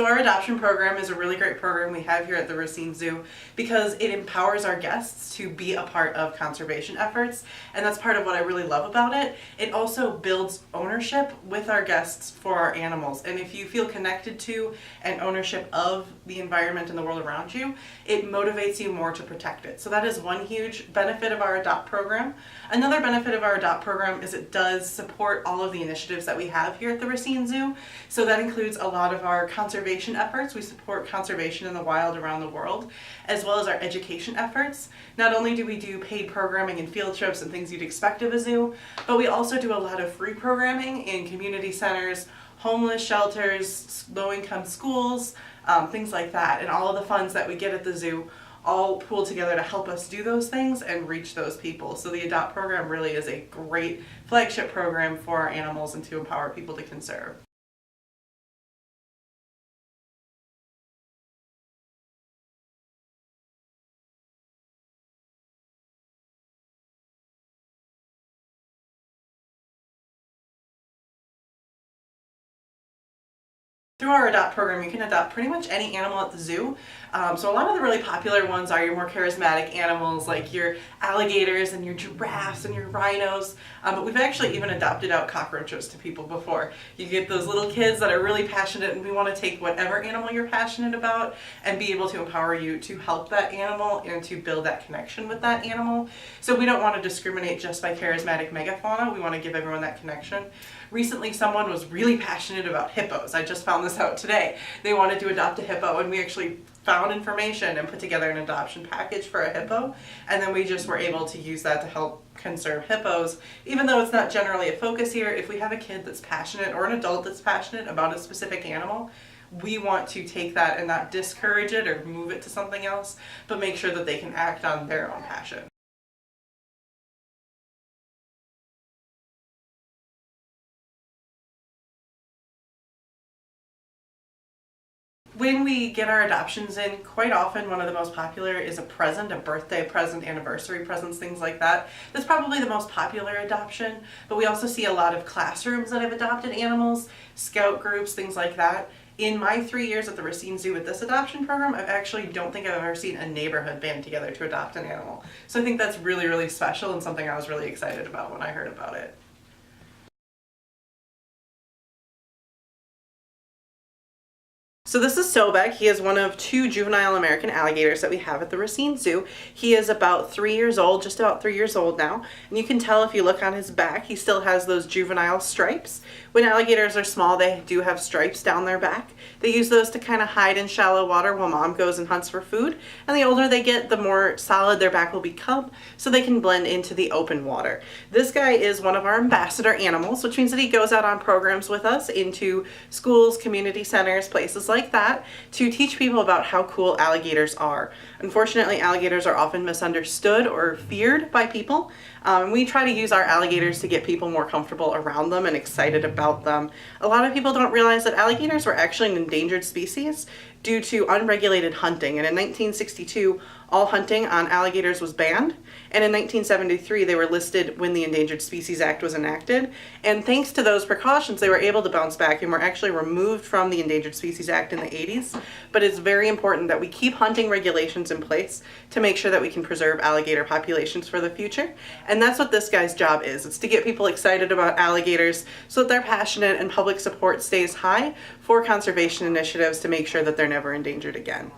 So our adoption program is a really great program we have here at the Racine Zoo because it empowers our guests to be a part of conservation efforts, and that's part of what I really love about it. It also builds ownership with our guests for our animals, and if you feel connected to and ownership of the environment and the world around you, it motivates you more to protect it. So that is one huge benefit of our Adopt program. Another benefit of our Adopt program is it does support all of the initiatives that we have here at the Racine Zoo. So that includes a lot of our conservation efforts. We support conservation in the wild around the world, as well as our education efforts. Not only do we do paid programming and field trips and things you'd expect of a zoo, but we also do a lot of free programming in community centers, homeless shelters, low-income schools, things like that. And all of the funds that we get at the zoo all pool together to help us do those things and reach those people. So the Adopt program really is a great flagship program for our animals and to empower people to conserve. Through our Adopt program, you can adopt pretty much any animal at the zoo. So a lot of the really popular ones are your more charismatic animals like your alligators and your giraffes and your rhinos. But we've actually even adopted out cockroaches to people before. You get those little kids that are really passionate, and we want to take whatever animal you're passionate about and be able to empower you to help that animal and to build that connection with that animal. So we don't want to discriminate just by charismatic megafauna. We want to give everyone that connection. Recently, someone was really passionate about hippos. I just found this out today. They wanted to adopt a hippo, and we actually found information and put together an adoption package for a hippo, and then we just were able to use that to help conserve hippos. Even though it's not generally a focus here, if we have a kid that's passionate or an adult that's passionate about a specific animal, we want to take that and not discourage it or move it to something else, but make sure that they can act on their own passion. When we get our adoptions in, quite often one of the most popular is a present, a birthday present, anniversary presents, things like that. That's probably the most popular adoption, but we also see a lot of classrooms that have adopted animals, scout groups, things like that. In my 3 years at the Racine Zoo with this adoption program, I actually don't think I've ever seen a neighborhood band together to adopt an animal. So I think that's really, really special and something I was really excited about when I heard about it. So this is Sobek. He is one of 2 juvenile American alligators that we have at the Racine Zoo. He is about 3 years old, just about 3 years old now. And you can tell if you look on his back, he still has those juvenile stripes. When alligators are small, they do have stripes down their back. They use those to kind of hide in shallow water while mom goes and hunts for food. And the older they get, the more solid their back will become, so they can blend into the open water. This guy is one of our ambassador animals, which means that he goes out on programs with us into schools, community centers, places like that, to teach people about how cool alligators are. Unfortunately, alligators are often misunderstood or feared by people. We try to use our alligators to get people more comfortable around them and excited about them. A lot of people don't realize that alligators were actually an endangered species due to unregulated hunting, and in 1962 all hunting on alligators was banned, and in 1973 they were listed when the Endangered Species Act was enacted, and thanks to those precautions they were able to bounce back and were actually removed from the Endangered Species Act in the 80s. But it's very important that we keep hunting regulations in place to make sure that we can preserve alligator populations for the future, and that's what this guy's job is. It's to get people excited about alligators so that they're passionate and public support stays high for conservation initiatives to make sure that they're never endangered again.